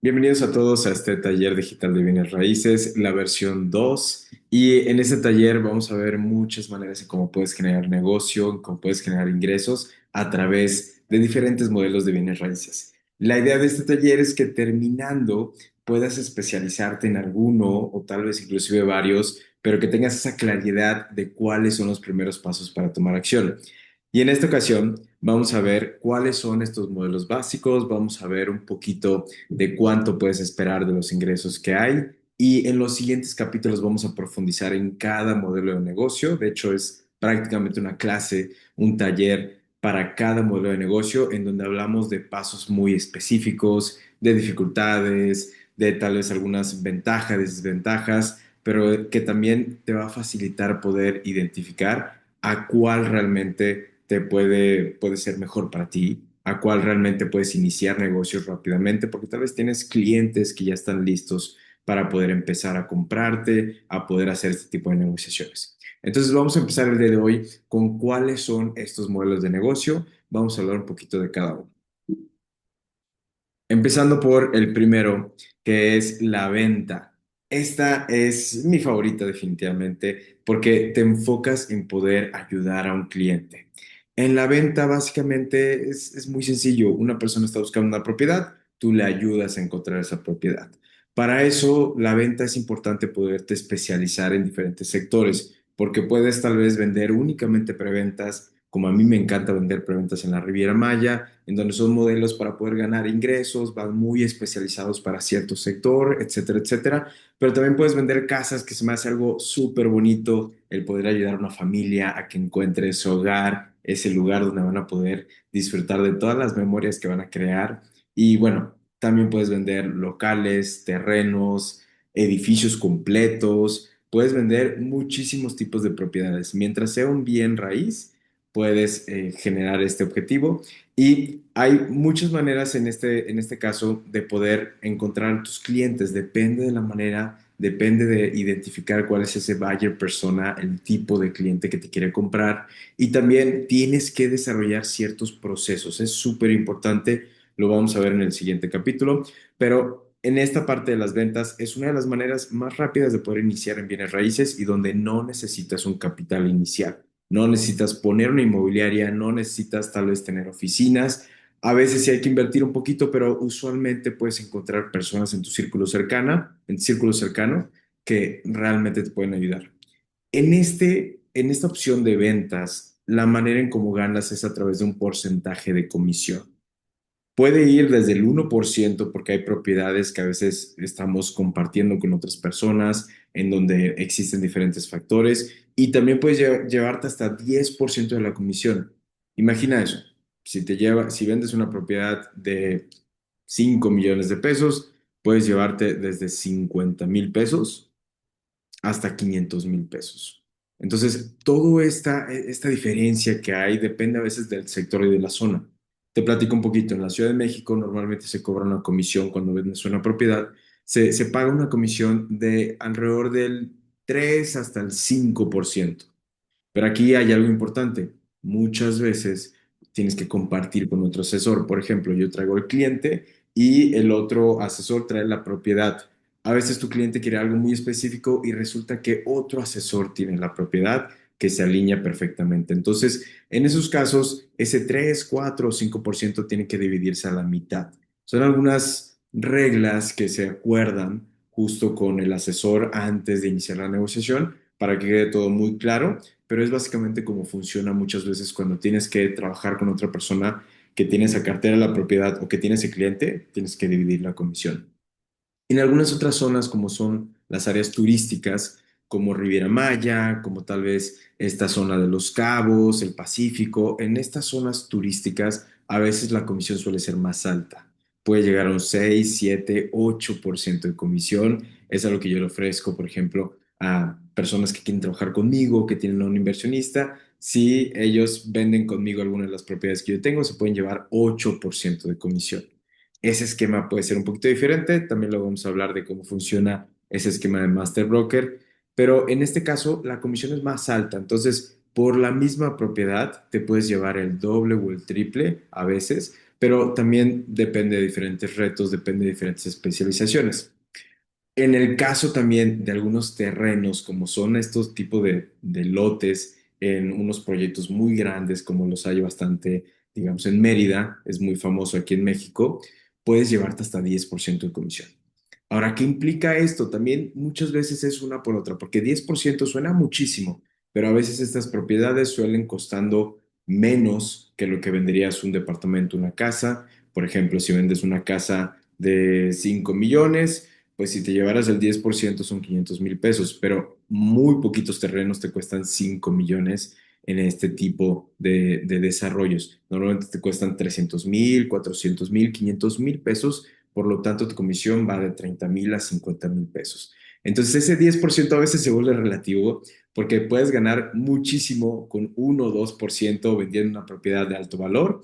Bienvenidos a todos a este taller digital de bienes raíces, la versión 2. Y en este taller vamos a ver muchas maneras en cómo puedes generar negocio, en cómo puedes generar ingresos a través de diferentes modelos de bienes raíces. La idea de este taller es que terminando puedas especializarte en alguno o tal vez inclusive varios, pero que tengas esa claridad de cuáles son los primeros pasos para tomar acción. Y en esta ocasión vamos a ver cuáles son estos modelos básicos, vamos a ver un poquito de cuánto puedes esperar de los ingresos que hay. Y en los siguientes capítulos vamos a profundizar en cada modelo de negocio. De hecho, es prácticamente una clase, un taller para cada modelo de negocio en donde hablamos de pasos muy específicos, de dificultades, de tal vez algunas ventajas, desventajas, pero que también te va a facilitar poder identificar a cuál realmente puede ser mejor para ti, a cuál realmente puedes iniciar negocios rápidamente, porque tal vez tienes clientes que ya están listos para poder empezar a comprarte, a poder hacer este tipo de negociaciones. Entonces vamos a empezar el día de hoy con cuáles son estos modelos de negocio. Vamos a hablar un poquito de cada uno. Empezando por el primero, que es la venta. Esta es mi favorita definitivamente porque te enfocas en poder ayudar a un cliente. En la venta básicamente es muy sencillo. Una persona está buscando una propiedad, tú le ayudas a encontrar esa propiedad. Para eso, la venta es importante poderte especializar en diferentes sectores porque puedes tal vez vender únicamente preventas, como a mí me encanta vender preventas en la Riviera Maya, en donde son modelos para poder ganar ingresos, van muy especializados para cierto sector, etcétera, etcétera. Pero también puedes vender casas, que se me hace algo súper bonito, el poder ayudar a una familia a que encuentre su hogar, ese lugar donde van a poder disfrutar de todas las memorias que van a crear. Y bueno, también puedes vender locales, terrenos, edificios completos, puedes vender muchísimos tipos de propiedades. Mientras sea un bien raíz, puedes generar este objetivo. Y hay muchas maneras en este caso de poder encontrar tus clientes. Depende de la manera, depende de identificar cuál es ese buyer persona, el tipo de cliente que te quiere comprar. Y también tienes que desarrollar ciertos procesos. Es súper importante, lo vamos a ver en el siguiente capítulo, pero en esta parte de las ventas es una de las maneras más rápidas de poder iniciar en bienes raíces y donde no necesitas un capital inicial. No necesitas poner una inmobiliaria, no necesitas tal vez tener oficinas. A veces sí hay que invertir un poquito, pero usualmente puedes encontrar personas en tu círculo cercano, que realmente te pueden ayudar. En esta opción de ventas, la manera en cómo ganas es a través de un porcentaje de comisión. Puede ir desde el 1% porque hay propiedades que a veces estamos compartiendo con otras personas, en donde existen diferentes factores, y también puedes llevarte hasta 10% de la comisión. Imagina eso. Si vendes una propiedad de 5 millones de pesos, puedes llevarte desde 50,000 pesos hasta 500,000 pesos. Entonces, toda esta diferencia que hay depende a veces del sector y de la zona. Te platico un poquito. En la Ciudad de México normalmente se cobra una comisión cuando vendes una propiedad. Se paga una comisión de alrededor del 3 hasta el 5%. Pero aquí hay algo importante. Muchas veces tienes que compartir con otro asesor. Por ejemplo, yo traigo el cliente y el otro asesor trae la propiedad. A veces tu cliente quiere algo muy específico y resulta que otro asesor tiene la propiedad que se alinea perfectamente. Entonces, en esos casos, ese 3, 4 o 5% tiene que dividirse a la mitad. Son algunas reglas que se acuerdan justo con el asesor antes de iniciar la negociación para que quede todo muy claro, pero es básicamente como funciona muchas veces cuando tienes que trabajar con otra persona que tiene esa cartera de la propiedad o que tiene ese cliente, tienes que dividir la comisión. En algunas otras zonas, como son las áreas turísticas, como Riviera Maya, como tal vez esta zona de Los Cabos, el Pacífico, en estas zonas turísticas a veces la comisión suele ser más alta. Puede llegar a un 6, 7, 8% de comisión. Es algo que yo le ofrezco, por ejemplo, a personas que quieren trabajar conmigo, que tienen a un inversionista. Si ellos venden conmigo alguna de las propiedades que yo tengo, se pueden llevar 8% de comisión. Ese esquema puede ser un poquito diferente, también lo vamos a hablar de cómo funciona ese esquema de Master Broker, pero en este caso la comisión es más alta, entonces por la misma propiedad te puedes llevar el doble o el triple a veces, pero también depende de diferentes retos, depende de diferentes especializaciones. En el caso también de algunos terrenos, como son estos tipos de lotes en unos proyectos muy grandes, como los hay bastante, digamos, en Mérida, es muy famoso aquí en México, puedes llevarte hasta 10% de comisión. Ahora, ¿qué implica esto? También muchas veces es una por otra, porque 10% suena muchísimo, pero a veces estas propiedades suelen costando menos que lo que venderías un departamento, una casa. Por ejemplo, si vendes una casa de 5 millones, pues si te llevaras el 10% son 500,000 pesos, pero muy poquitos terrenos te cuestan 5 millones en este tipo de desarrollos. Normalmente te cuestan 300,000, 400,000, 500,000 pesos, por lo tanto tu comisión va de 30,000 a 50,000 pesos. Entonces ese 10% a veces se vuelve relativo porque puedes ganar muchísimo con 1 o 2% vendiendo una propiedad de alto valor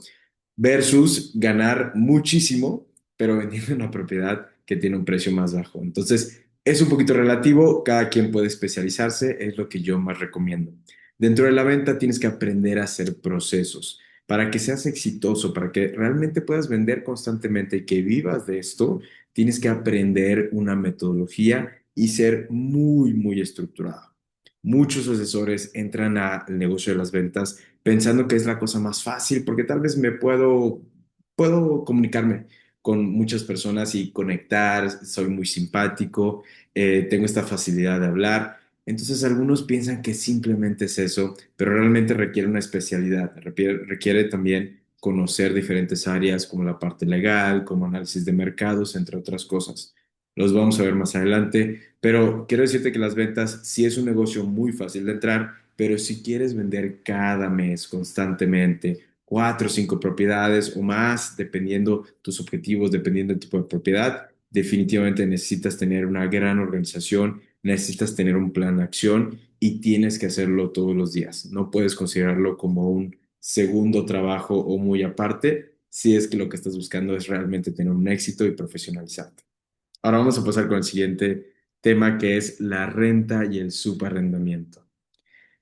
versus ganar muchísimo, pero vendiendo una propiedad que tiene un precio más bajo. Entonces, es un poquito relativo, cada quien puede especializarse, es lo que yo más recomiendo. Dentro de la venta tienes que aprender a hacer procesos. Para que seas exitoso, para que realmente puedas vender constantemente y que vivas de esto, tienes que aprender una metodología y ser muy, muy estructurado. Muchos asesores entran al negocio de las ventas pensando que es la cosa más fácil, porque tal vez puedo comunicarme con muchas personas y conectar, soy muy simpático, tengo esta facilidad de hablar. Entonces algunos piensan que simplemente es eso, pero realmente requiere una especialidad, requiere también conocer diferentes áreas como la parte legal, como análisis de mercados, entre otras cosas. Los vamos a ver más adelante, pero quiero decirte que las ventas sí es un negocio muy fácil de entrar, pero si quieres vender cada mes constantemente 4 o 5 propiedades o más, dependiendo tus objetivos, dependiendo del tipo de propiedad, definitivamente necesitas tener una gran organización, necesitas tener un plan de acción y tienes que hacerlo todos los días. No puedes considerarlo como un segundo trabajo o muy aparte si es que lo que estás buscando es realmente tener un éxito y profesionalizarte. Ahora vamos a pasar con el siguiente tema, que es la renta y el subarrendamiento.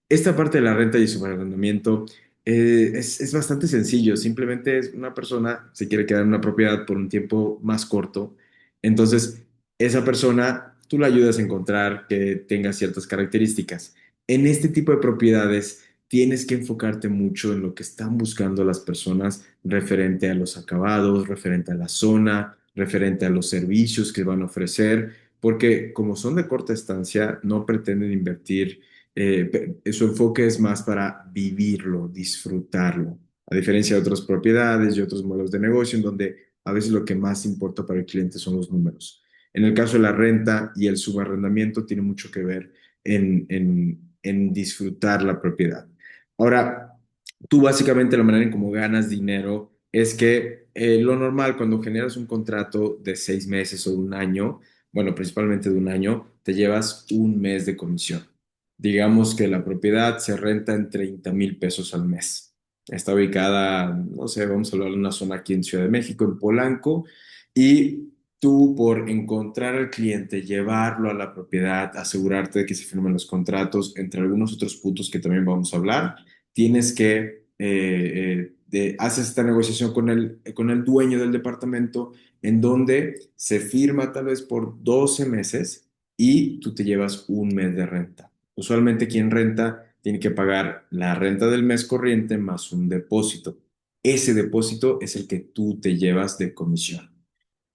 Esta parte de la renta y subarrendamiento es bastante sencillo. Simplemente es una persona se quiere quedar en una propiedad por un tiempo más corto. Entonces, esa persona, tú la ayudas a encontrar que tenga ciertas características. En este tipo de propiedades, tienes que enfocarte mucho en lo que están buscando las personas referente a los acabados, referente a la zona, referente a los servicios que van a ofrecer, porque como son de corta estancia, no pretenden invertir su enfoque es más para vivirlo, disfrutarlo, a diferencia de otras propiedades y otros modelos de negocio en donde a veces lo que más importa para el cliente son los números. En el caso de la renta y el subarrendamiento tiene mucho que ver en disfrutar la propiedad. Ahora, tú básicamente la manera en cómo ganas dinero es que lo normal cuando generas un contrato de 6 meses o de un año, bueno, principalmente de un año, te llevas un mes de comisión. Digamos que la propiedad se renta en 30,000 pesos al mes. Está ubicada, no sé, vamos a hablar de una zona aquí en Ciudad de México, en Polanco, y tú por encontrar al cliente, llevarlo a la propiedad, asegurarte de que se firmen los contratos, entre algunos otros puntos que también vamos a hablar, tienes que, haces esta negociación con el dueño del departamento, en donde se firma tal vez por 12 meses y tú te llevas un mes de renta. Usualmente quien renta tiene que pagar la renta del mes corriente más un depósito. Ese depósito es el que tú te llevas de comisión.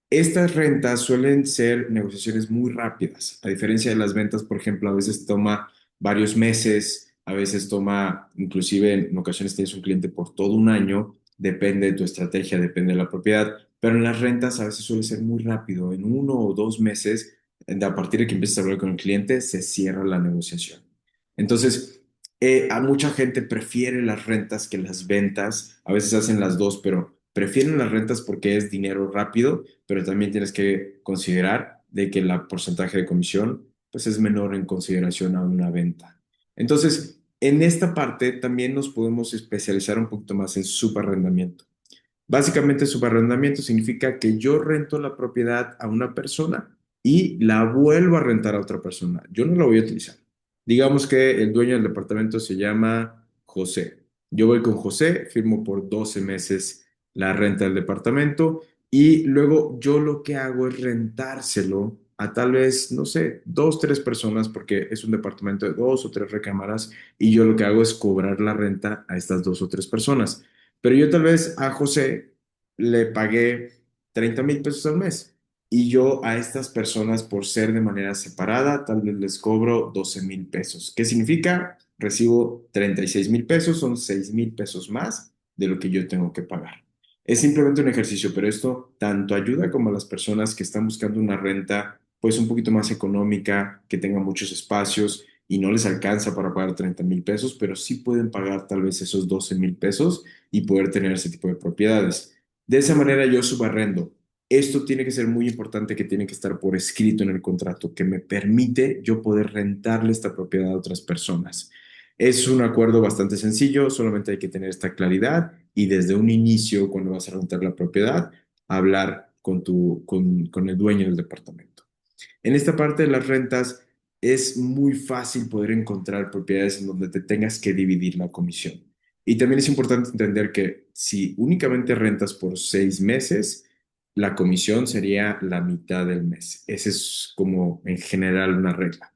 Estas rentas suelen ser negociaciones muy rápidas, a diferencia de las ventas, por ejemplo, a veces toma varios meses, a veces toma, inclusive en ocasiones tienes un cliente por todo un año, depende de tu estrategia, depende de la propiedad, pero en las rentas a veces suele ser muy rápido, en 1 o 2 meses, a partir de que empiezas a hablar con el cliente, se cierra la negociación. Entonces, a mucha gente prefiere las rentas que las ventas, a veces hacen las dos, pero prefieren las rentas porque es dinero rápido, pero también tienes que considerar de que el porcentaje de comisión pues es menor en consideración a una venta. Entonces, en esta parte también nos podemos especializar un poquito más en subarrendamiento. Básicamente, subarrendamiento significa que yo rento la propiedad a una persona y la vuelvo a rentar a otra persona. Yo no la voy a utilizar. Digamos que el dueño del departamento se llama José. Yo voy con José, firmo por 12 meses la renta del departamento y luego yo lo que hago es rentárselo a tal vez, no sé, dos, tres personas porque es un departamento de dos o tres recámaras y yo lo que hago es cobrar la renta a estas dos o tres personas. Pero yo tal vez a José le pagué 30,000 pesos al mes y yo a estas personas por ser de manera separada tal vez les cobro 12,000 pesos. ¿Qué significa? Recibo 36,000 pesos, son 6,000 pesos más de lo que yo tengo que pagar. Es simplemente un ejercicio, pero esto tanto ayuda como a las personas que están buscando una renta pues un poquito más económica, que tenga muchos espacios y no les alcanza para pagar 30,000 pesos, pero sí pueden pagar tal vez esos 12,000 pesos y poder tener ese tipo de propiedades. De esa manera yo subarrendo. Esto tiene que ser muy importante, que tiene que estar por escrito en el contrato, que me permite yo poder rentarle esta propiedad a otras personas. Es un acuerdo bastante sencillo, solamente hay que tener esta claridad y desde un inicio, cuando vas a rentar la propiedad, hablar con el dueño del departamento. En esta parte de las rentas es muy fácil poder encontrar propiedades en donde te tengas que dividir la comisión. Y también es importante entender que si únicamente rentas por 6 meses, la comisión sería la mitad del mes. Ese es como en general una regla.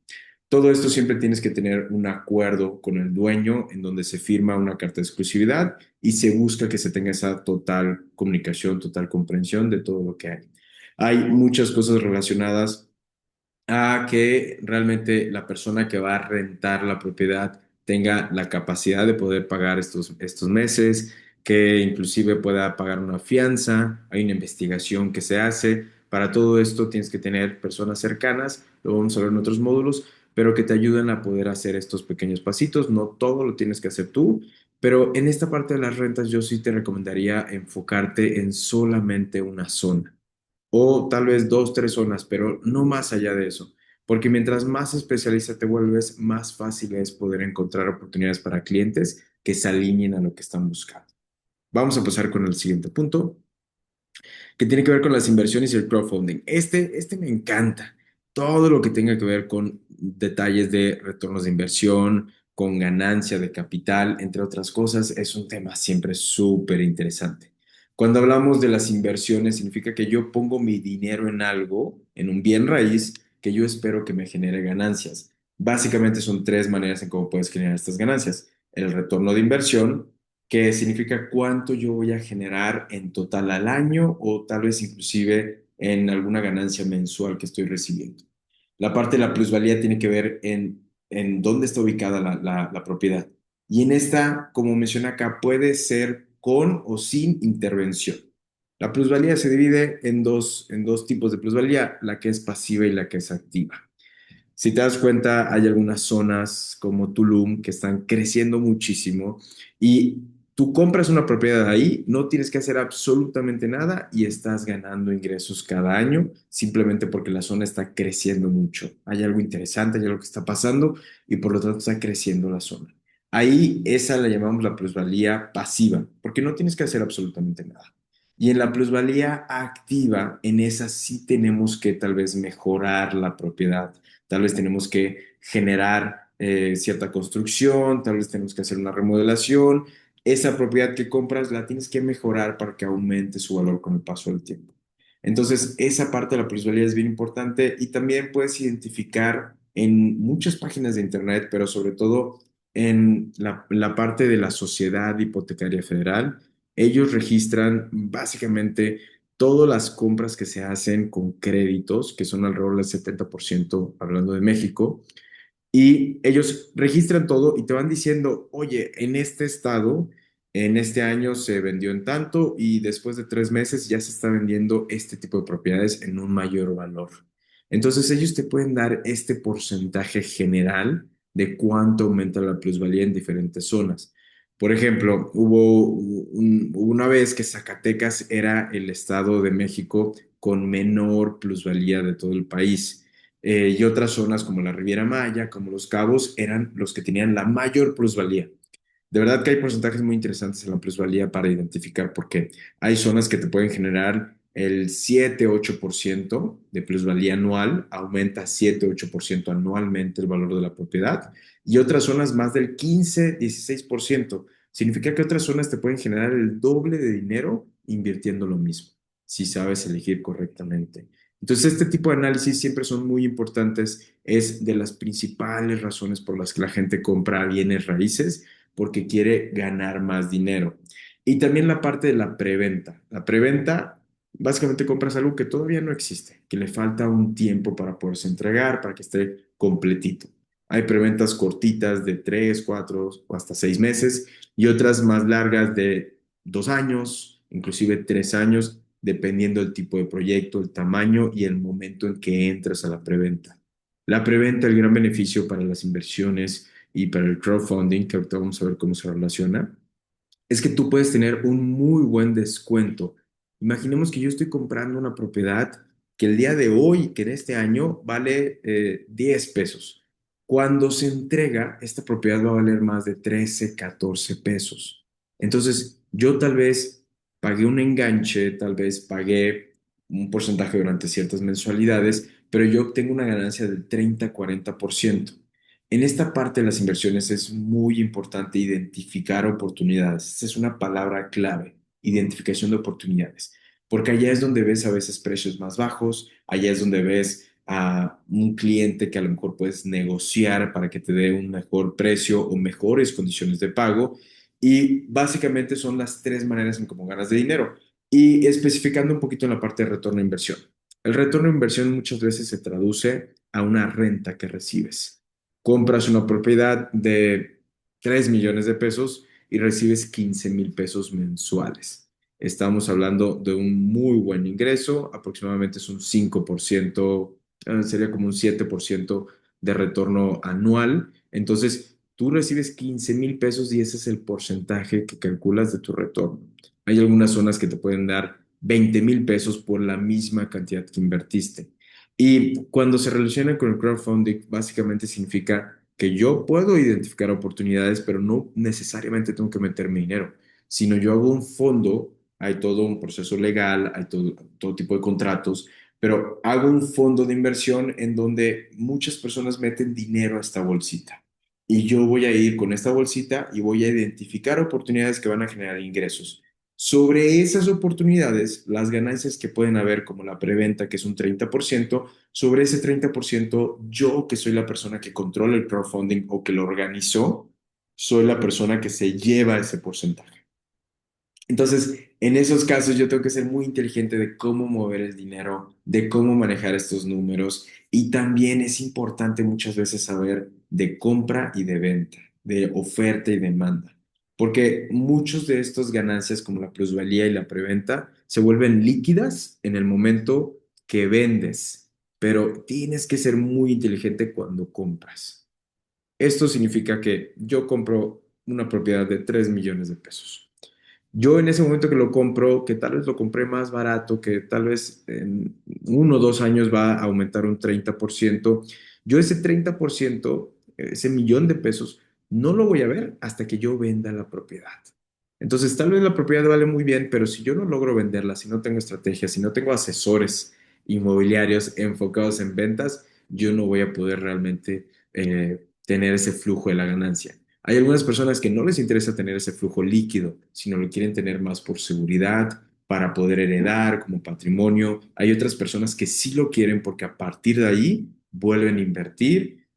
Todo esto siempre tienes que tener un acuerdo con el dueño en donde se firma una carta de exclusividad y se busca que se tenga esa total comunicación, total comprensión de todo lo que hay. Hay muchas cosas relacionadas a que realmente la persona que va a rentar la propiedad tenga la capacidad de poder pagar estos meses, que inclusive pueda pagar una fianza, hay una investigación que se hace. Para todo esto tienes que tener personas cercanas, lo vamos a ver en otros módulos, pero que te ayuden a poder hacer estos pequeños pasitos. No todo lo tienes que hacer tú, pero en esta parte de las rentas yo sí te recomendaría enfocarte en solamente una zona o tal vez dos, tres zonas, pero no más allá de eso, porque mientras más especialista te vuelves, más fácil es poder encontrar oportunidades para clientes que se alineen a lo que están buscando. Vamos a pasar con el siguiente punto, que tiene que ver con las inversiones y el crowdfunding. Este me encanta. Todo lo que tenga que ver con detalles de retornos de inversión, con ganancia de capital, entre otras cosas, es un tema siempre súper interesante. Cuando hablamos de las inversiones, significa que yo pongo mi dinero en algo, en un bien raíz, que yo espero que me genere ganancias. Básicamente son tres maneras en cómo puedes generar estas ganancias. El retorno de inversión, que significa cuánto yo voy a generar en total al año o tal vez inclusive en alguna ganancia mensual que estoy recibiendo. La parte de la plusvalía tiene que ver en dónde está ubicada la propiedad. Y en esta, como menciona acá, puede ser con o sin intervención. La plusvalía se divide en dos tipos de plusvalía, la que es pasiva y la que es activa. Si te das cuenta, hay algunas zonas como Tulum que están creciendo muchísimo y tú compras una propiedad ahí, no tienes que hacer absolutamente nada y estás ganando ingresos cada año simplemente porque la zona está creciendo mucho. Hay algo interesante, hay algo que está pasando y por lo tanto está creciendo la zona. Ahí esa la llamamos la plusvalía pasiva, porque no tienes que hacer absolutamente nada. Y en la plusvalía activa, en esa sí tenemos que tal vez mejorar la propiedad. Tal vez tenemos que generar cierta construcción, tal vez tenemos que hacer una remodelación. Esa propiedad que compras la tienes que mejorar para que aumente su valor con el paso del tiempo. Entonces, esa parte de la plusvalía es bien importante y también puedes identificar en muchas páginas de internet, pero sobre todo en la parte de la Sociedad Hipotecaria Federal. Ellos registran básicamente todas las compras que se hacen con créditos, que son alrededor del 70% hablando de México, y ellos registran todo y te van diciendo, oye, en este estado, en este año se vendió en tanto y después de 3 meses ya se está vendiendo este tipo de propiedades en un mayor valor. Entonces ellos te pueden dar este porcentaje general de cuánto aumenta la plusvalía en diferentes zonas. Por ejemplo, hubo una vez que Zacatecas era el estado de México con menor plusvalía de todo el país y otras zonas como la Riviera Maya, como Los Cabos, eran los que tenían la mayor plusvalía. De verdad que hay porcentajes muy interesantes en la plusvalía para identificar porque hay zonas que te pueden generar el 7-8% de plusvalía anual, aumenta 7-8% anualmente el valor de la propiedad, y otras zonas más del 15-16%. Significa que otras zonas te pueden generar el doble de dinero invirtiendo lo mismo, si sabes elegir correctamente. Entonces, este tipo de análisis siempre son muy importantes, es de las principales razones por las que la gente compra bienes raíces, porque quiere ganar más dinero. Y también la parte de la preventa. La preventa, básicamente compras algo que todavía no existe, que le falta un tiempo para poderse entregar, para que esté completito. Hay preventas cortitas de 3, 4 o hasta 6 meses y otras más largas de 2 años, inclusive 3 años, dependiendo del tipo de proyecto, el tamaño y el momento en que entras a la preventa. La preventa, el gran beneficio para las inversiones y para el crowdfunding, que ahorita vamos a ver cómo se relaciona, es que tú puedes tener un muy buen descuento. Imaginemos que yo estoy comprando una propiedad que el día de hoy, que en este año, vale 10 pesos. Cuando se entrega, esta propiedad va a valer más de 13, 14 pesos. Entonces, yo tal vez pagué un enganche, tal vez pagué un porcentaje durante ciertas mensualidades, pero yo obtengo una ganancia del 30, 40%. En esta parte de las inversiones es muy importante identificar oportunidades. Esta es una palabra clave, identificación de oportunidades, porque allá es donde ves a veces precios más bajos, allá es donde ves a un cliente que a lo mejor puedes negociar para que te dé un mejor precio o mejores condiciones de pago. Y básicamente son las tres maneras en cómo ganas de dinero. Y especificando un poquito en la parte de retorno de inversión. El retorno de inversión muchas veces se traduce a una renta que recibes. Compras una propiedad de 3 millones de pesos y recibes 15,000 pesos mensuales. Estamos hablando de un muy buen ingreso, aproximadamente es un 5%, sería como un 7% de retorno anual. Entonces, tú recibes 15,000 pesos y ese es el porcentaje que calculas de tu retorno. Hay algunas zonas que te pueden dar 20,000 pesos por la misma cantidad que invertiste. Y cuando se relaciona con el crowdfunding, básicamente significa que yo puedo identificar oportunidades, pero no necesariamente tengo que meterme dinero, sino yo hago un fondo, hay todo un proceso legal, hay todo tipo de contratos, pero hago un fondo de inversión en donde muchas personas meten dinero a esta bolsita. Y yo voy a ir con esta bolsita y voy a identificar oportunidades que van a generar ingresos. Sobre esas oportunidades, las ganancias que pueden haber, como la preventa, que es un 30%, sobre ese 30%, yo que soy la persona que controla el crowdfunding o que lo organizó, soy la persona que se lleva ese porcentaje. Entonces, en esos casos yo tengo que ser muy inteligente de cómo mover el dinero, de cómo manejar estos números y también es importante muchas veces saber de compra y de venta, de oferta y demanda, porque muchos de estas ganancias como la plusvalía y la preventa se vuelven líquidas en el momento que vendes, pero tienes que ser muy inteligente cuando compras. Esto significa que yo compro una propiedad de 3 millones de pesos. Yo en ese momento que lo compro, que tal vez lo compré más barato, que tal vez en 1 o 2 años va a aumentar un 30%, yo ese 30%, ese millón de pesos, no lo voy a ver hasta que yo venda la propiedad. Entonces, tal vez la propiedad vale muy bien, pero si yo no logro venderla, si no tengo estrategias, si no tengo asesores inmobiliarios enfocados en ventas, yo no voy a poder realmente tener ese flujo de la ganancia. Hay algunas personas que no les interesa tener ese flujo líquido, sino lo quieren tener más por seguridad, para poder heredar como patrimonio. Hay otras personas que sí lo quieren porque a partir de ahí vuelven a invertir,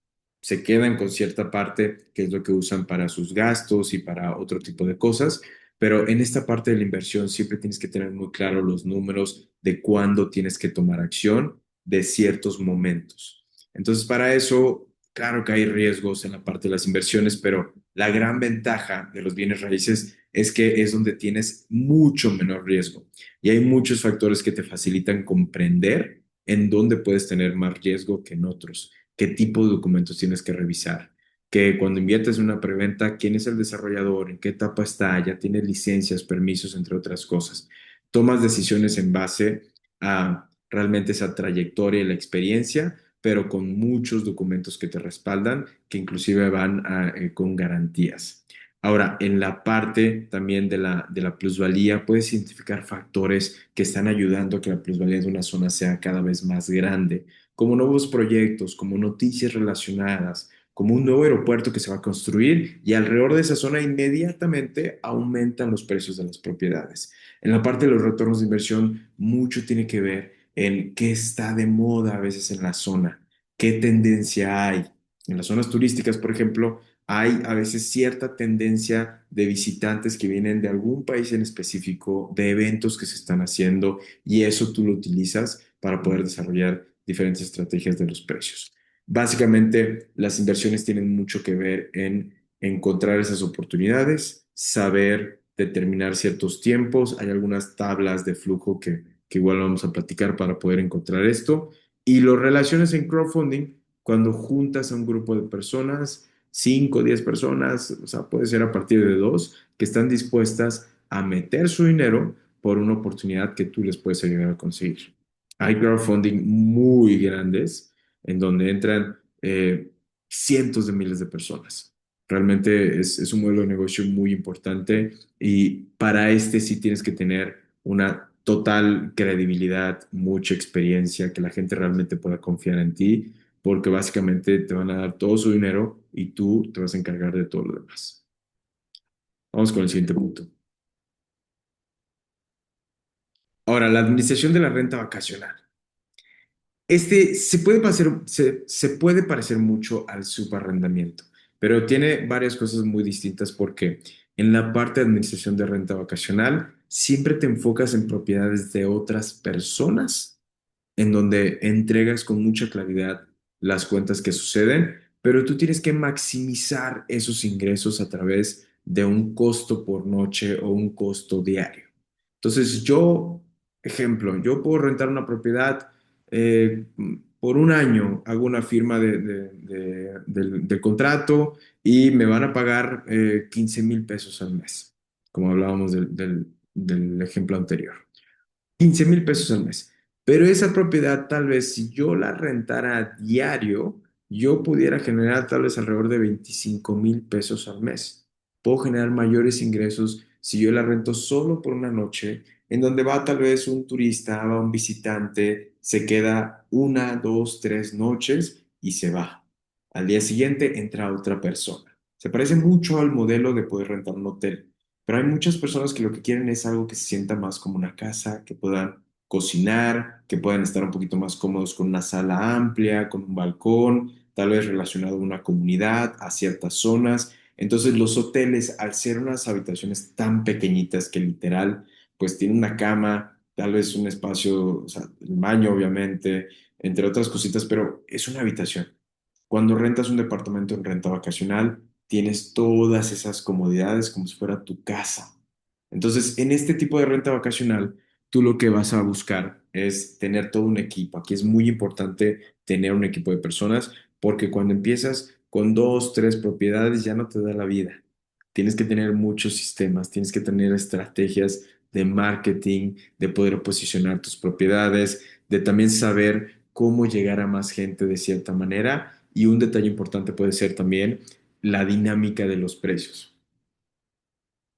se quedan con cierta parte que es lo que usan para sus gastos y para otro tipo de cosas. Pero en esta parte de la inversión siempre tienes que tener muy claro los números de cuándo tienes que tomar acción de ciertos momentos. Entonces, para eso, claro que hay riesgos en la parte de las inversiones, pero la gran ventaja de los bienes raíces es que es donde tienes mucho menor riesgo y hay muchos factores que te facilitan comprender en dónde puedes tener más riesgo que en otros, qué tipo de documentos tienes que revisar, que cuando inviertes en una preventa, quién es el desarrollador, en qué etapa está, ya tiene licencias, permisos, entre otras cosas. Tomas decisiones en base a realmente esa trayectoria y la experiencia, pero con muchos documentos que te respaldan, que inclusive van con garantías. Ahora, en la parte también de la plusvalía, puedes identificar factores que están ayudando a que la plusvalía de una zona sea cada vez más grande, como nuevos proyectos, como noticias relacionadas, como un nuevo aeropuerto que se va a construir y alrededor de esa zona inmediatamente aumentan los precios de las propiedades. En la parte de los retornos de inversión, mucho tiene que ver en qué está de moda a veces en la zona, qué tendencia hay. En las zonas turísticas, por ejemplo, hay a veces cierta tendencia de visitantes que vienen de algún país en específico, de eventos que se están haciendo, y eso tú lo utilizas para poder desarrollar diferentes estrategias de los precios. Básicamente, las inversiones tienen mucho que ver en encontrar esas oportunidades, saber determinar ciertos tiempos. Hay algunas tablas de flujo que igual vamos a platicar para poder encontrar esto. Y lo relaciones en crowdfunding cuando juntas a un grupo de personas, 5 o 10 personas, o sea, puede ser a partir de dos, que están dispuestas a meter su dinero por una oportunidad que tú les puedes ayudar a conseguir. Hay crowdfunding muy grandes en donde entran cientos de miles de personas. Realmente es un modelo de negocio muy importante y para este sí tienes que tener una total credibilidad, mucha experiencia, que la gente realmente pueda confiar en ti, porque básicamente te van a dar todo su dinero y tú te vas a encargar de todo lo demás. Vamos con el siguiente punto. Ahora, la administración de la renta vacacional. Este se puede parecer mucho al subarrendamiento, pero tiene varias cosas muy distintas porque en la parte de administración de renta vacacional siempre te enfocas en propiedades de otras personas en donde entregas con mucha claridad las cuentas que suceden, pero tú tienes que maximizar esos ingresos a través de un costo por noche o un costo diario. Entonces, ejemplo, yo puedo rentar una propiedad eh, por un año, hago una firma del contrato y me van a pagar 15,000 pesos al mes, como hablábamos del ejemplo anterior. 15,000 pesos al mes. Pero esa propiedad, tal vez si yo la rentara a diario, yo pudiera generar tal vez alrededor de 25,000 pesos al mes. Puedo generar mayores ingresos si yo la rento solo por una noche, en donde va tal vez un turista, va un visitante, se queda una, dos, tres noches y se va. Al día siguiente entra otra persona. Se parece mucho al modelo de poder rentar un hotel. Pero hay muchas personas que lo que quieren es algo que se sienta más como una casa, que puedan cocinar, que puedan estar un poquito más cómodos con una sala amplia, con un balcón, tal vez relacionado a una comunidad, a ciertas zonas. Entonces los hoteles, al ser unas habitaciones tan pequeñitas que literal, pues tiene una cama, tal vez un espacio, o sea, el baño obviamente, entre otras cositas, pero es una habitación. Cuando rentas un departamento en renta vacacional, tienes todas esas comodidades como si fuera tu casa. Entonces, en este tipo de renta vacacional, tú lo que vas a buscar es tener todo un equipo. Aquí es muy importante tener un equipo de personas porque cuando empiezas con dos, tres propiedades ya no te da la vida. Tienes que tener muchos sistemas, tienes que tener estrategias de marketing, de poder posicionar tus propiedades, de también saber cómo llegar a más gente de cierta manera. Y un detalle importante puede ser también la dinámica de los precios.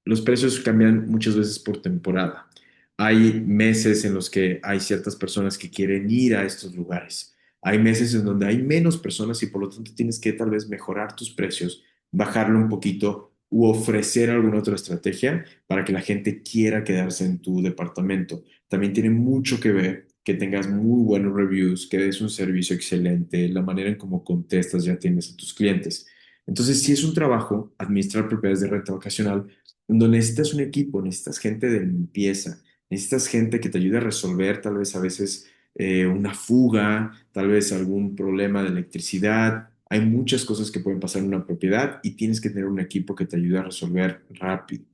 Los precios cambian muchas veces por temporada. Hay meses en los que hay ciertas personas que quieren ir a estos lugares. Hay meses en donde hay menos personas y por lo tanto tienes que tal vez mejorar tus precios, bajarlo un poquito u ofrecer alguna otra estrategia para que la gente quiera quedarse en tu departamento. También tiene mucho que ver que tengas muy buenos reviews, que des un servicio excelente, la manera en cómo contestas ya tienes a tus clientes. Entonces, si es un trabajo administrar propiedades de renta vacacional, donde necesitas un equipo, necesitas gente de limpieza, necesitas gente que te ayude a resolver tal vez a veces una fuga, tal vez algún problema de electricidad. Hay muchas cosas que pueden pasar en una propiedad y tienes que tener un equipo que te ayude a resolver rápido.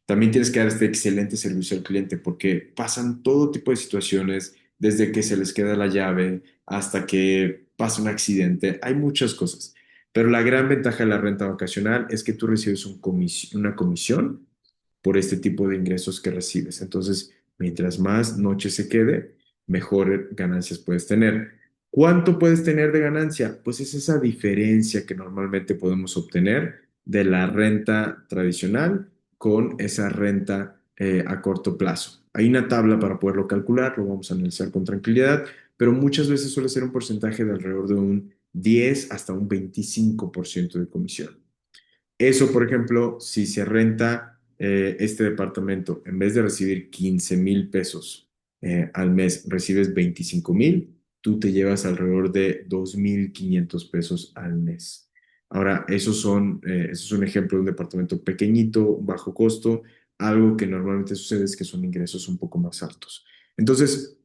También tienes que dar este excelente servicio al cliente porque pasan todo tipo de situaciones, desde que se les queda la llave hasta que pasa un accidente. Hay muchas cosas. Pero la gran ventaja de la renta vacacional es que tú recibes una comisión por este tipo de ingresos que recibes. Entonces, mientras más noches se quede, mejor ganancias puedes tener. ¿Cuánto puedes tener de ganancia? Pues es esa diferencia que normalmente podemos obtener de la renta tradicional con esa renta a corto plazo. Hay una tabla para poderlo calcular, lo vamos a analizar con tranquilidad, pero muchas veces suele ser un porcentaje de alrededor de un 10 hasta un 25% de comisión. Eso, por ejemplo, si se renta este departamento, en vez de recibir 15,000 pesos al mes, recibes 25,000, tú te llevas alrededor de 2,500 pesos al mes. Ahora, eso es un ejemplo de un departamento pequeñito, bajo costo. Algo que normalmente sucede es que son ingresos un poco más altos. Entonces,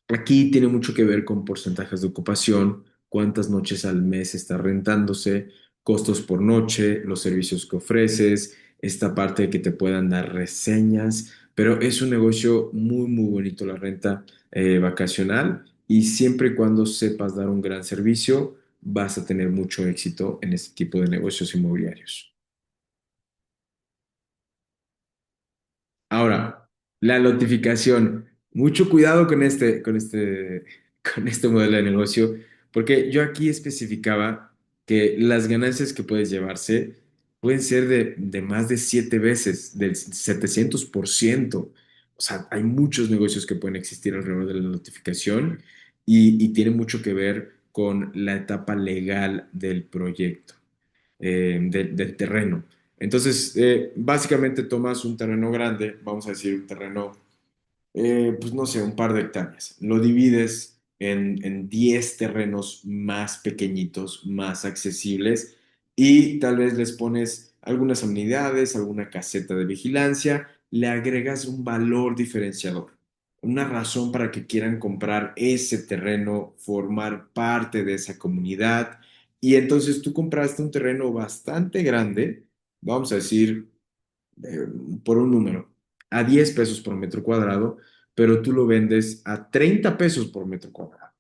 aquí tiene mucho que ver con porcentajes de ocupación, cuántas noches al mes está rentándose, costos por noche, los servicios que ofreces, esta parte de que te puedan dar reseñas, pero es un negocio muy, muy bonito la renta vacacional y siempre y cuando sepas dar un gran servicio, vas a tener mucho éxito en este tipo de negocios inmobiliarios. Ahora, la notificación. Mucho cuidado con este modelo de negocio, porque yo aquí especificaba que las ganancias que puedes llevarse pueden ser de más de 7 veces, del 700%. O sea, hay muchos negocios que pueden existir alrededor de la notificación y tiene mucho que ver con la etapa legal del proyecto del terreno. Entonces, básicamente tomas un terreno grande, vamos a decir un terreno pues no sé, un par de hectáreas. Lo divides en 10 terrenos más pequeñitos, más accesibles y tal vez les pones algunas amenidades, alguna caseta de vigilancia, le agregas un valor diferenciador, una razón para que quieran comprar ese terreno, formar parte de esa comunidad. Y entonces tú compraste un terreno bastante grande, vamos a decir eh, por un número, a 10 pesos por metro cuadrado, pero tú lo vendes a 30 pesos por metro cuadrado.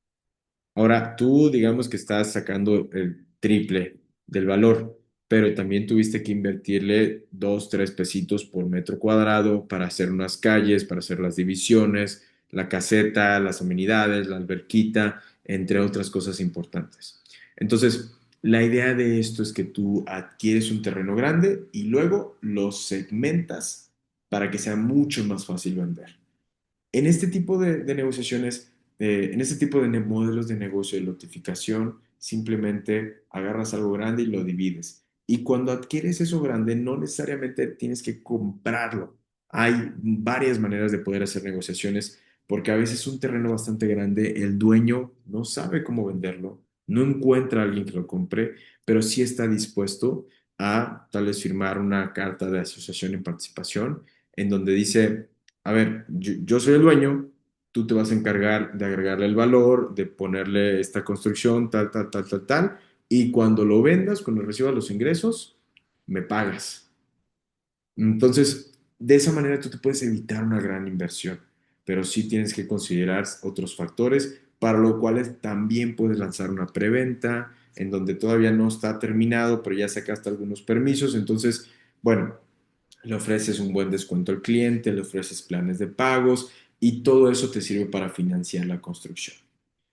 Ahora, tú digamos que estás sacando el triple del valor, pero también tuviste que invertirle 2, 3 pesitos por metro cuadrado para hacer unas calles, para hacer las divisiones, la caseta, las amenidades, la alberquita, entre otras cosas importantes. Entonces, la idea de esto es que tú adquieres un terreno grande y luego lo segmentas para que sea mucho más fácil vender. En este tipo de negociaciones, en este tipo de modelos de negocio de lotificación, simplemente agarras algo grande y lo divides. Y cuando adquieres eso grande, no necesariamente tienes que comprarlo. Hay varias maneras de poder hacer negociaciones, porque a veces un terreno bastante grande, el dueño no sabe cómo venderlo, no encuentra a alguien que lo compre, pero sí está dispuesto a tal vez firmar una carta de asociación en participación en donde dice, a ver, yo soy el dueño, tú te vas a encargar de agregarle el valor, de ponerle esta construcción, tal, tal, tal, tal, tal, y cuando lo vendas, cuando recibas los ingresos, me pagas. Entonces, de esa manera tú te puedes evitar una gran inversión, pero sí tienes que considerar otros factores, para lo cual también puedes lanzar una preventa en donde todavía no está terminado, pero ya sacaste algunos permisos, entonces, bueno, le ofreces un buen descuento al cliente, le ofreces planes de pagos y todo eso te sirve para financiar la construcción.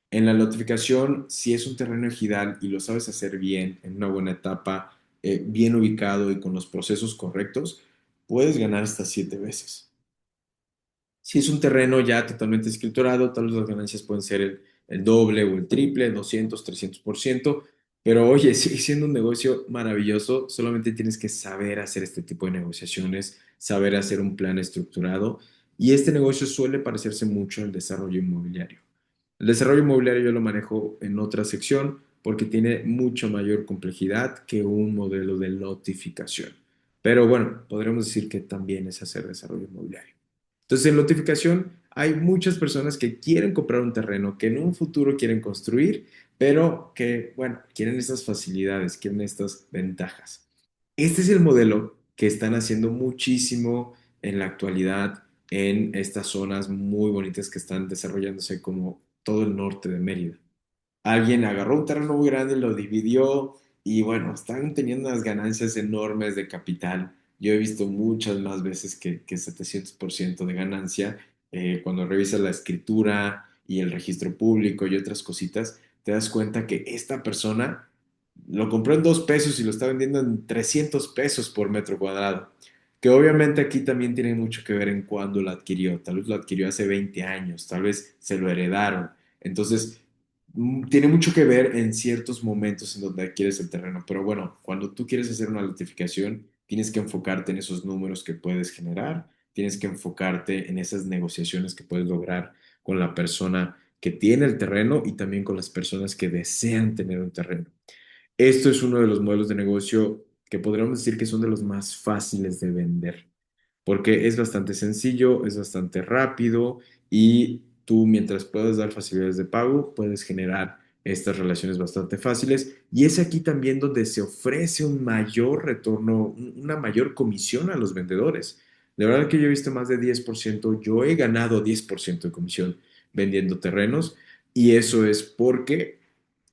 En la notificación, si es un terreno ejidal y lo sabes hacer bien, en una buena etapa, bien ubicado y con los procesos correctos, puedes ganar hasta 7 veces. Si es un terreno ya totalmente escriturado, tal vez las ganancias pueden ser el doble o el triple, 200, 300%, pero oye, sigue siendo un negocio maravilloso, solamente tienes que saber hacer este tipo de negociaciones, saber hacer un plan estructurado y este negocio suele parecerse mucho al desarrollo inmobiliario. El desarrollo inmobiliario yo lo manejo en otra sección porque tiene mucha mayor complejidad que un modelo de lotificación. Pero bueno, podríamos decir que también es hacer desarrollo inmobiliario. Entonces, en notificación hay muchas personas que quieren comprar un terreno, que en un futuro quieren construir, pero que, bueno, quieren estas facilidades, quieren estas ventajas. Este es el modelo que están haciendo muchísimo en la actualidad en estas zonas muy bonitas que están desarrollándose como todo el norte de Mérida. Alguien agarró un terreno muy grande, lo dividió y bueno, están teniendo unas ganancias enormes de capital. Yo he visto muchas más veces que 700% de ganancia. Cuando revisas la escritura y el registro público y otras cositas, te das cuenta que esta persona lo compró en 2 pesos y lo está vendiendo en 300 pesos por metro cuadrado. Que obviamente aquí también tiene mucho que ver en cuándo lo adquirió. Tal vez lo adquirió hace 20 años, tal vez se lo heredaron. Entonces, Tiene mucho que ver en ciertos momentos en donde adquieres el terreno, pero bueno, cuando tú quieres hacer una lotificación, tienes que enfocarte en esos números que puedes generar, tienes que enfocarte en esas negociaciones que puedes lograr con la persona que tiene el terreno y también con las personas que desean tener un terreno. Esto es uno de los modelos de negocio que podríamos decir que son de los más fáciles de vender porque es bastante sencillo, es bastante rápido y tú mientras puedas dar facilidades de pago, puedes generar estas relaciones bastante fáciles y es aquí también donde se ofrece un mayor retorno, una mayor comisión a los vendedores. De verdad que yo he visto más de 10%, yo he ganado 10% de comisión vendiendo terrenos y eso es porque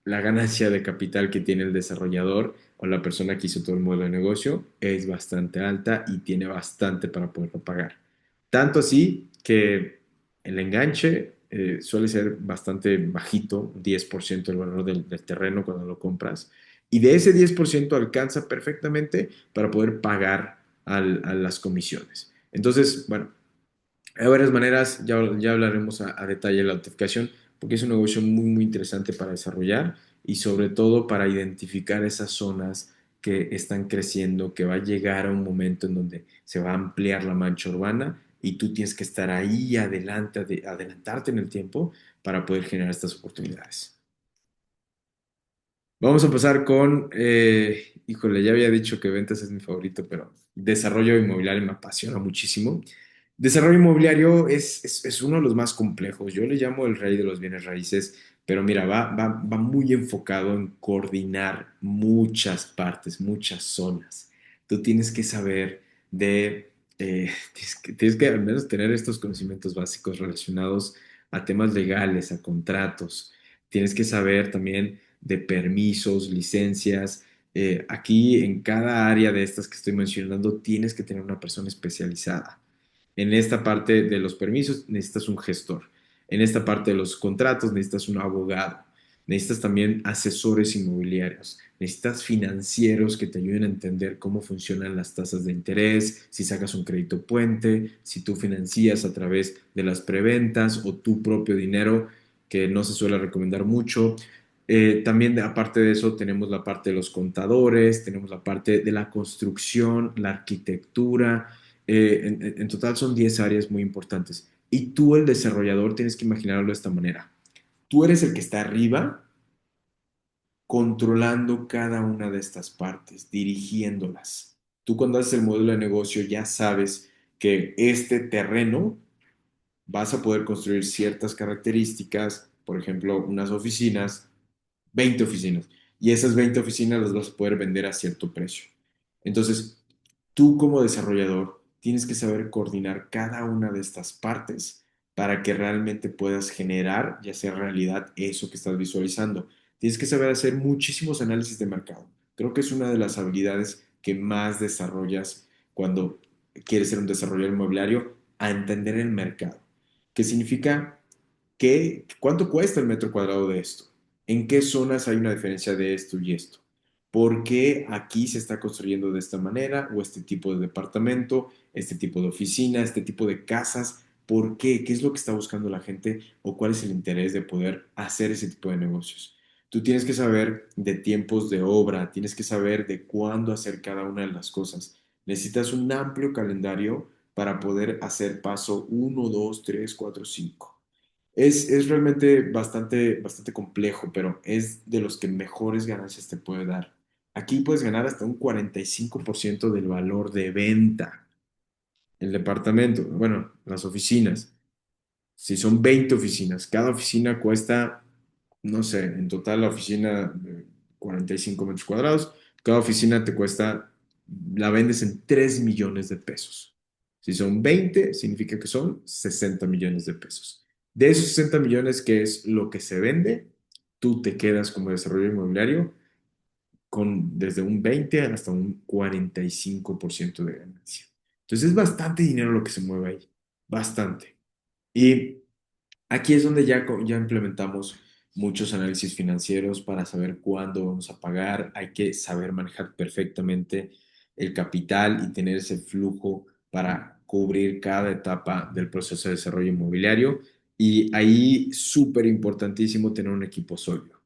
la ganancia de capital que tiene el desarrollador o la persona que hizo todo el modelo de negocio es bastante alta y tiene bastante para poderlo pagar. Tanto así que el enganche suele ser bastante bajito, 10% del valor del terreno cuando lo compras. Y de ese 10% alcanza perfectamente para poder pagar a las comisiones. Entonces, bueno, hay varias maneras, ya hablaremos a detalle de la autenticación, porque es un negocio muy, muy interesante para desarrollar y sobre todo para identificar esas zonas que están creciendo, que va a llegar a un momento en donde se va a ampliar la mancha urbana y tú tienes que estar ahí adelante, adelantarte en el tiempo para poder generar estas oportunidades. Vamos a empezar con, híjole, ya había dicho que ventas es mi favorito, pero desarrollo inmobiliario me apasiona muchísimo. Desarrollo inmobiliario es uno de los más complejos. Yo le llamo el rey de los bienes raíces, pero mira, va muy enfocado en coordinar muchas partes, muchas zonas. Tú tienes que saber tienes que al menos tener estos conocimientos básicos relacionados a temas legales, a contratos. Tienes que saber también de permisos, licencias. Aquí en cada área de estas que estoy mencionando tienes que tener una persona especializada. En esta parte de los permisos necesitas un gestor. En esta parte de los contratos necesitas un abogado. Necesitas también asesores inmobiliarios. Necesitas financieros que te ayuden a entender cómo funcionan las tasas de interés, si sacas un crédito puente, si tú financias a través de las preventas o tu propio dinero, que no se suele recomendar mucho. También, aparte de eso, tenemos la parte de los contadores, tenemos la parte de la construcción, la arquitectura. En total son 10 áreas muy importantes. Y tú, el desarrollador, tienes que imaginarlo de esta manera. Tú eres el que está arriba controlando cada una de estas partes, dirigiéndolas. Tú cuando haces el modelo de negocio ya sabes que este terreno vas a poder construir ciertas características, por ejemplo, unas oficinas 20 oficinas. Y esas 20 oficinas las vas a poder vender a cierto precio. Entonces, tú como desarrollador tienes que saber coordinar cada una de estas partes para que realmente puedas generar, ya sea realidad, eso que estás visualizando. Tienes que saber hacer muchísimos análisis de mercado. Creo que es una de las habilidades que más desarrollas cuando quieres ser un desarrollador inmobiliario, a entender el mercado. ¿Qué significa? ¿Cuánto cuesta el metro cuadrado de esto? ¿En qué zonas hay una diferencia de esto y esto? ¿Por qué aquí se está construyendo de esta manera o este tipo de departamento, este tipo de oficina, este tipo de casas? ¿Por qué? ¿Qué es lo que está buscando la gente o cuál es el interés de poder hacer ese tipo de negocios? Tú tienes que saber de tiempos de obra, tienes que saber de cuándo hacer cada una de las cosas. Necesitas un amplio calendario para poder hacer paso uno, 2, 3, 4, 5. Es realmente bastante complejo, pero es de los que mejores ganancias te puede dar. Aquí puedes ganar hasta un 45% del valor de venta. El departamento, bueno, las oficinas. Si son 20 oficinas, cada oficina cuesta, no sé, en total la oficina 45 metros cuadrados, cada oficina te cuesta, la vendes en 3 millones de pesos. Si son 20 significa que son 60 millones de pesos. De esos 60 millones, que es lo que se vende, tú te quedas como desarrollo inmobiliario con desde un 20 hasta un 45% de ganancia. Entonces es bastante dinero lo que se mueve ahí, bastante. Y aquí es donde ya implementamos muchos análisis financieros para saber cuándo vamos a pagar. Hay que saber manejar perfectamente el capital y tener ese flujo para cubrir cada etapa del proceso de desarrollo inmobiliario. Y ahí súper importantísimo tener un equipo sólido.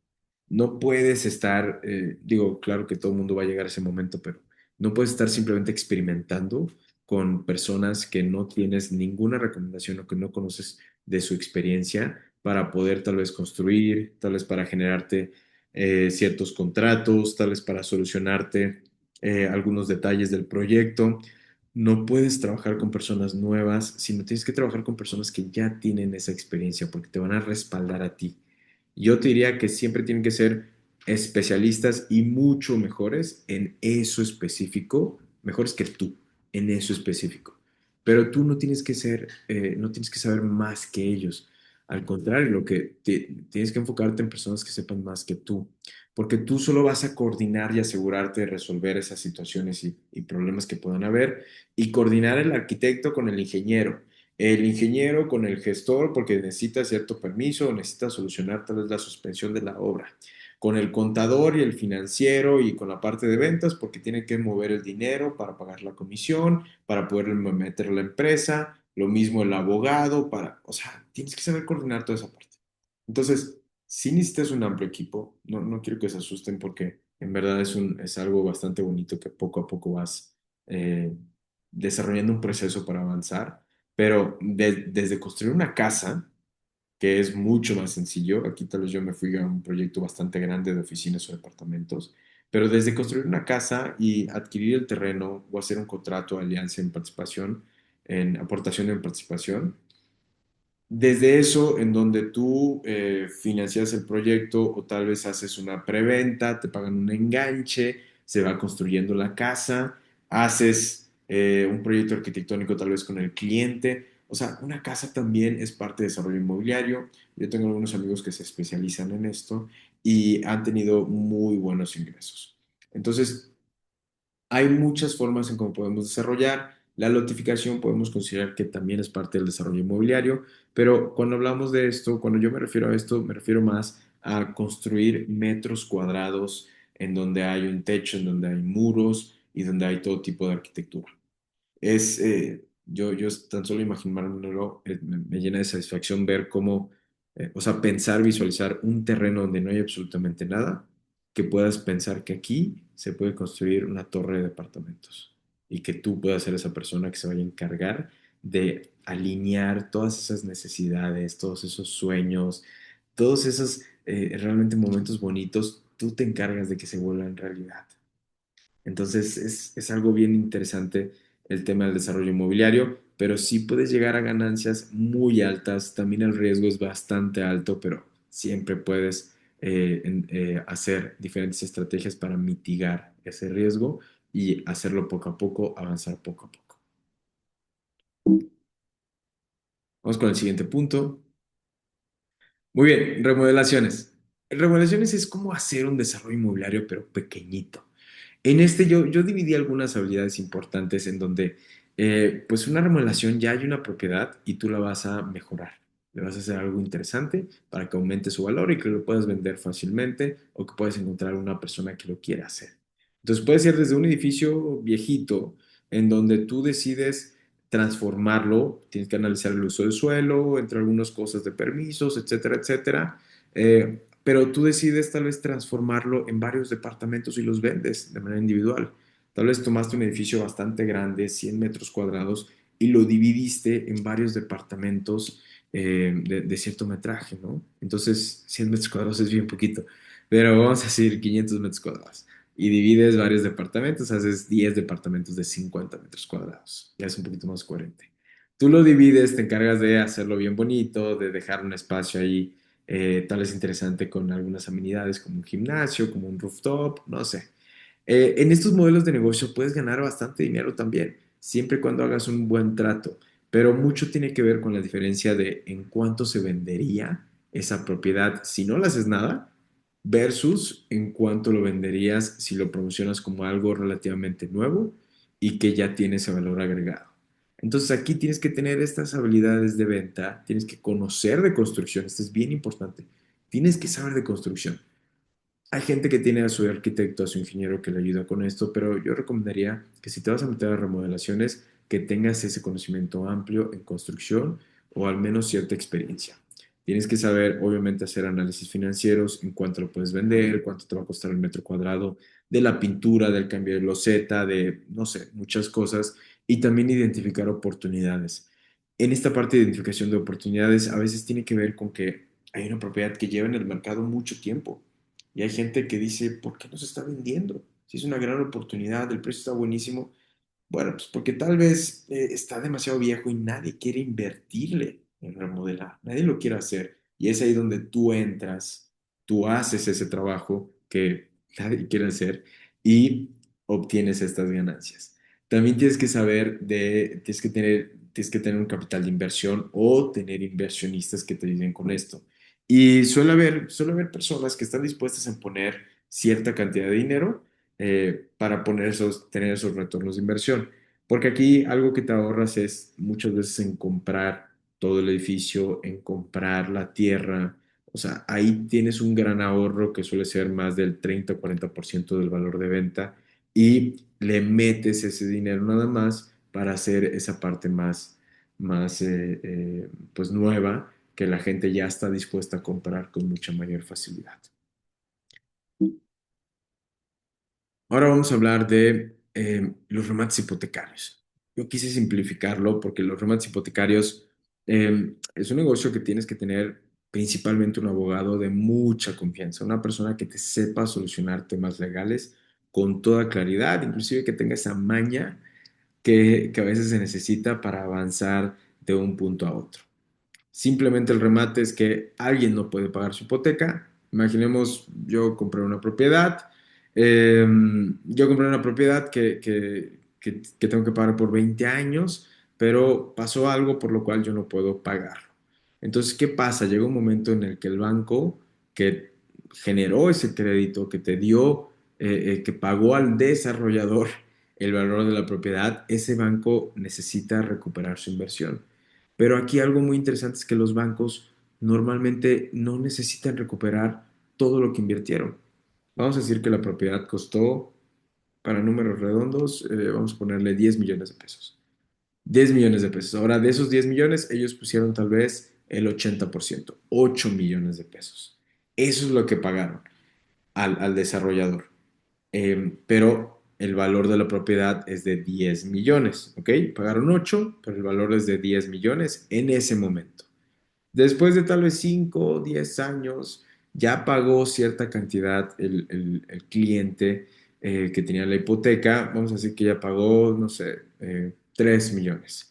No puedes estar, digo, claro que todo el mundo va a llegar a ese momento, pero no puedes estar simplemente experimentando con personas que no tienes ninguna recomendación o que no conoces de su experiencia para poder tal vez construir, tal vez para generarte ciertos contratos, tal vez para solucionarte algunos detalles del proyecto. No puedes trabajar con personas nuevas, sino tienes que trabajar con personas que ya tienen esa experiencia porque te van a respaldar a ti. Yo te diría que siempre tienen que ser especialistas y mucho mejores en eso específico, mejores que tú en eso específico. Pero tú no tienes que ser, no tienes que saber más que ellos. Al contrario, tienes que enfocarte en personas que sepan más que tú, porque tú solo vas a coordinar y asegurarte de resolver esas situaciones y problemas que puedan haber y coordinar el arquitecto con el ingeniero con el gestor porque necesita cierto permiso o necesita solucionar tal vez la suspensión de la obra, con el contador y el financiero y con la parte de ventas porque tiene que mover el dinero para pagar la comisión, para poder meter la empresa, lo mismo el abogado, o sea, tienes que saber coordinar toda esa parte. Entonces, si necesitas un amplio equipo, no quiero que se asusten porque en verdad es algo bastante bonito que poco a poco vas eh, desarrollando un proceso para avanzar, pero desde construir una casa, que es mucho más sencillo, aquí tal vez yo me fui a un proyecto bastante grande de oficinas o departamentos, pero desde construir una casa y adquirir el terreno o hacer un contrato, alianza en participación, en aportación en participación, desde eso, en donde tú financias el proyecto o tal vez haces una preventa, te pagan un enganche, se va construyendo la casa, haces un proyecto arquitectónico tal vez con el cliente. O sea, una casa también es parte de desarrollo inmobiliario. Yo tengo algunos amigos que se especializan en esto y han tenido muy buenos ingresos. Entonces, hay muchas formas en cómo podemos desarrollar. La lotificación podemos considerar que también es parte del desarrollo inmobiliario, pero cuando hablamos de esto, cuando yo me refiero a esto, me refiero más a construir metros cuadrados en donde hay un techo, en donde hay muros y donde hay todo tipo de arquitectura. Yo tan solo imaginármelo, me llena de satisfacción ver cómo, o sea, pensar, visualizar un terreno donde no hay absolutamente nada, que puedas pensar que aquí se puede construir una torre de departamentos y que tú puedas ser esa persona que se vaya a encargar de alinear todas esas necesidades, todos esos sueños, todos esos realmente momentos bonitos, tú te encargas de que se vuelvan realidad. Entonces es algo bien interesante el tema del desarrollo inmobiliario, pero sí puedes llegar a ganancias muy altas. También el riesgo es bastante alto, pero siempre puedes hacer diferentes estrategias para mitigar ese riesgo y hacerlo poco a poco, avanzar poco a poco. Vamos con el siguiente punto. Muy bien, remodelaciones. Remodelaciones es como hacer un desarrollo inmobiliario, pero pequeñito. En este yo dividí algunas habilidades importantes en donde, pues una remodelación ya hay una propiedad y tú la vas a mejorar. Le vas a hacer algo interesante para que aumente su valor y que lo puedas vender fácilmente o que puedas encontrar una persona que lo quiera hacer. Entonces puede ser desde un edificio viejito en donde tú decides transformarlo, tienes que analizar el uso del suelo, entre algunas cosas de permisos, etcétera, etcétera. Pero tú decides tal vez transformarlo en varios departamentos y los vendes de manera individual. Tal vez tomaste un edificio bastante grande, 100 metros cuadrados, y lo dividiste en varios departamentos de cierto metraje, ¿no? Entonces, 100 metros cuadrados es bien poquito, pero vamos a decir 500 metros cuadrados. Y divides varios departamentos, haces 10 departamentos de 50 metros cuadrados. Ya es un poquito más coherente. Tú lo divides, te encargas de hacerlo bien bonito, de dejar un espacio ahí tal vez interesante con algunas amenidades como un gimnasio, como un rooftop, no sé. En estos modelos de negocio puedes ganar bastante dinero también, siempre y cuando hagas un buen trato, pero mucho tiene que ver con la diferencia de en cuánto se vendería esa propiedad si no le haces nada versus en cuánto lo venderías si lo promocionas como algo relativamente nuevo y que ya tiene ese valor agregado. Entonces aquí tienes que tener estas habilidades de venta, tienes que conocer de construcción, esto es bien importante, tienes que saber de construcción. Hay gente que tiene a su arquitecto, a su ingeniero que le ayuda con esto, pero yo recomendaría que si te vas a meter a remodelaciones, que tengas ese conocimiento amplio en construcción o al menos cierta experiencia. Tienes que saber, obviamente, hacer análisis financieros en cuánto lo puedes vender, cuánto te va a costar el metro cuadrado de la pintura, del cambio de loseta, de, no sé, muchas cosas, y también identificar oportunidades. En esta parte de identificación de oportunidades, a veces tiene que ver con que hay una propiedad que lleva en el mercado mucho tiempo y hay gente que dice, ¿por qué no se está vendiendo? Si es una gran oportunidad, el precio está buenísimo. Bueno, pues porque tal vez está demasiado viejo y nadie quiere invertirle en remodelar, nadie lo quiere hacer. Y es ahí donde tú entras, tú haces ese trabajo que nadie quiere hacer y obtienes estas ganancias. También tienes que saber tienes que tener un capital de inversión o tener inversionistas que te ayuden con esto. Y suele haber personas que están dispuestas a poner cierta cantidad de dinero para tener esos retornos de inversión. Porque aquí algo que te ahorras es muchas veces en comprar todo el edificio, en comprar la tierra. O sea, ahí tienes un gran ahorro que suele ser más del 30 o 40% del valor de venta y le metes ese dinero nada más para hacer esa parte más pues nueva que la gente ya está dispuesta a comprar con mucha mayor facilidad. Ahora vamos a hablar de los remates hipotecarios. Yo quise simplificarlo porque los remates hipotecarios es un negocio que tienes que tener principalmente un abogado de mucha confianza, una persona que te sepa solucionar temas legales con toda claridad, inclusive que tenga esa maña que a veces se necesita para avanzar de un punto a otro. Simplemente el remate es que alguien no puede pagar su hipoteca. Imaginemos, eh, yo compré una propiedad que tengo que pagar por 20 años, pero pasó algo por lo cual yo no puedo pagarlo. Entonces, ¿qué pasa? Llega un momento en el que el banco que generó ese crédito, que te dio, que pagó al desarrollador el valor de la propiedad, ese banco necesita recuperar su inversión. Pero aquí algo muy interesante es que los bancos normalmente no necesitan recuperar todo lo que invirtieron. Vamos a decir que la propiedad costó, para números redondos, vamos a ponerle 10 millones de pesos. 10 millones de pesos. Ahora, de esos 10 millones, ellos pusieron tal vez el 80%, 8 millones de pesos. Eso es lo que pagaron al desarrollador. Pero el valor de la propiedad es de 10 millones, ¿ok? Pagaron 8, pero el valor es de 10 millones en ese momento. Después de tal vez 5 o 10 años, ya pagó cierta cantidad el cliente que tenía la hipoteca. Vamos a decir que ya pagó, no sé, 3 millones.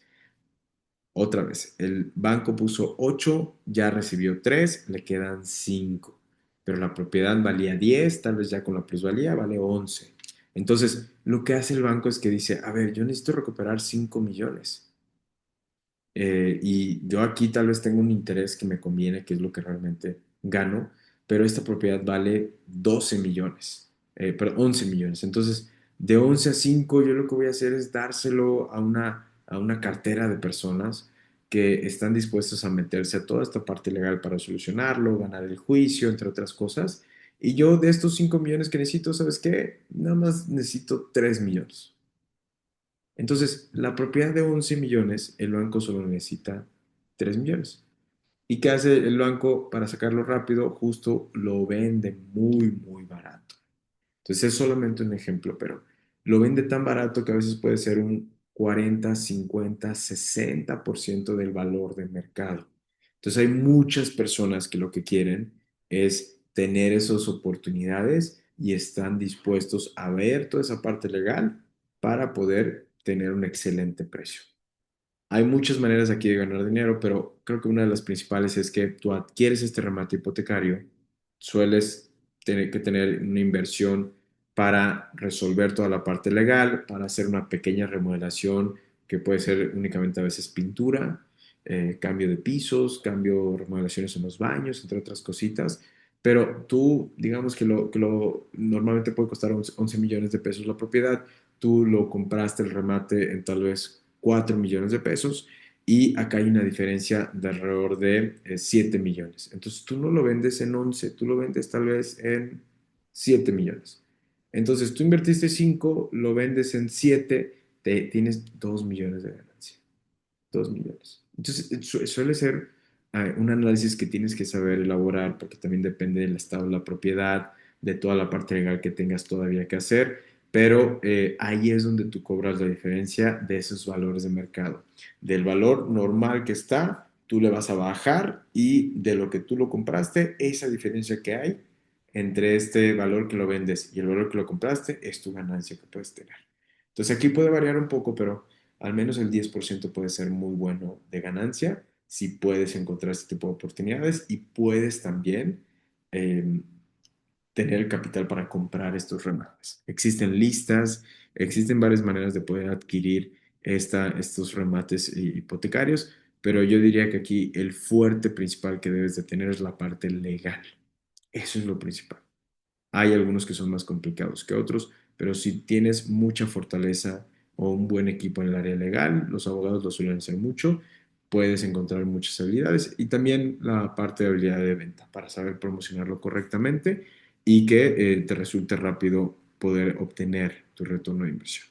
Otra vez, el banco puso 8, ya recibió 3, le quedan 5. Pero la propiedad valía 10, tal vez ya con la plusvalía vale 11. Entonces, lo que hace el banco es que dice, a ver, yo necesito recuperar 5 millones. Y yo aquí tal vez tengo un interés que me conviene, que es lo que realmente gano, pero esta propiedad vale 12 millones, perdón, 11 millones. Entonces, de 11 a 5 yo lo que voy a hacer es dárselo a una cartera de personas que están dispuestos a meterse a toda esta parte legal para solucionarlo, ganar el juicio, entre otras cosas. Y yo de estos 5 millones que necesito, ¿sabes qué? Nada más necesito 3 millones. Entonces, la propiedad de 11 millones, el banco solo necesita 3 millones. ¿Y qué hace el banco para sacarlo rápido? Justo lo vende muy, muy barato. Entonces, es solamente un ejemplo, pero lo vende tan barato que a veces puede ser un 40, 50, 60% del valor del mercado. Entonces, hay muchas personas que lo que quieren es tener esas oportunidades y están dispuestos a ver toda esa parte legal para poder tener un excelente precio. Hay muchas maneras aquí de ganar dinero, pero creo que una de las principales es que tú adquieres este remate hipotecario, sueles tener que tener una inversión para resolver toda la parte legal, para hacer una pequeña remodelación que puede ser únicamente a veces pintura, cambio de pisos, cambio, remodelaciones en los baños, entre otras cositas. Pero tú, digamos que lo normalmente puede costar 11 millones de pesos la propiedad, tú lo compraste el remate en tal vez 4 millones de pesos y acá hay una diferencia de alrededor de 7 millones. Entonces tú no lo vendes en 11, tú lo vendes tal vez en 7 millones. Entonces tú invertiste 5, lo vendes en 7, tienes 2 millones de ganancia. 2 millones. Entonces suele ser un análisis que tienes que saber elaborar porque también depende del estado de la propiedad, de toda la parte legal que tengas todavía que hacer, pero ahí es donde tú cobras la diferencia de esos valores de mercado. Del valor normal que está, tú le vas a bajar y de lo que tú lo compraste, esa diferencia que hay entre este valor que lo vendes y el valor que lo compraste es tu ganancia que puedes tener. Entonces aquí puede variar un poco, pero al menos el 10% puede ser muy bueno de ganancia si puedes encontrar este tipo de oportunidades y puedes también eh, tener el capital para comprar estos remates. Existen listas, existen varias maneras de poder adquirir estos remates hipotecarios, pero yo diría que aquí el fuerte principal que debes de tener es la parte legal. Eso es lo principal. Hay algunos que son más complicados que otros, pero si tienes mucha fortaleza o un buen equipo en el área legal, los abogados lo suelen hacer mucho, puedes encontrar muchas habilidades y también la parte de habilidad de venta para saber promocionarlo correctamente y que te resulte rápido poder obtener tu retorno de inversión.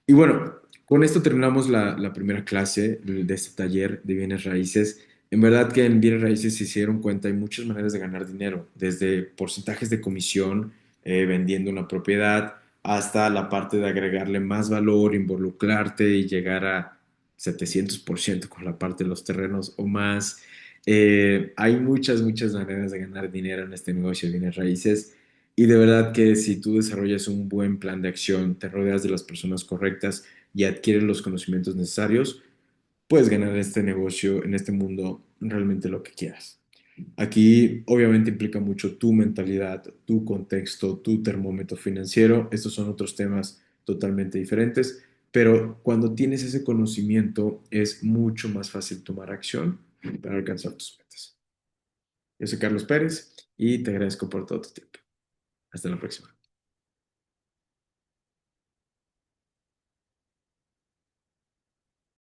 Y bueno, con esto terminamos la primera clase de este taller de bienes raíces. En verdad que en bienes raíces se hicieron cuenta, hay muchas maneras de ganar dinero, desde porcentajes de comisión vendiendo una propiedad hasta la parte de agregarle más valor, involucrarte y llegar a 700% con la parte de los terrenos o más. Hay muchas maneras de ganar dinero en este negocio de bienes raíces. Y de verdad que si tú desarrollas un buen plan de acción, te rodeas de las personas correctas y adquieres los conocimientos necesarios, puedes ganar en este negocio, en este mundo, realmente lo que quieras. Aquí obviamente implica mucho tu mentalidad, tu contexto, tu termómetro financiero. Estos son otros temas totalmente diferentes, pero cuando tienes ese conocimiento es mucho más fácil tomar acción para alcanzar tus metas. Yo soy Carlos Pérez y te agradezco por todo tu tiempo. Hasta la próxima.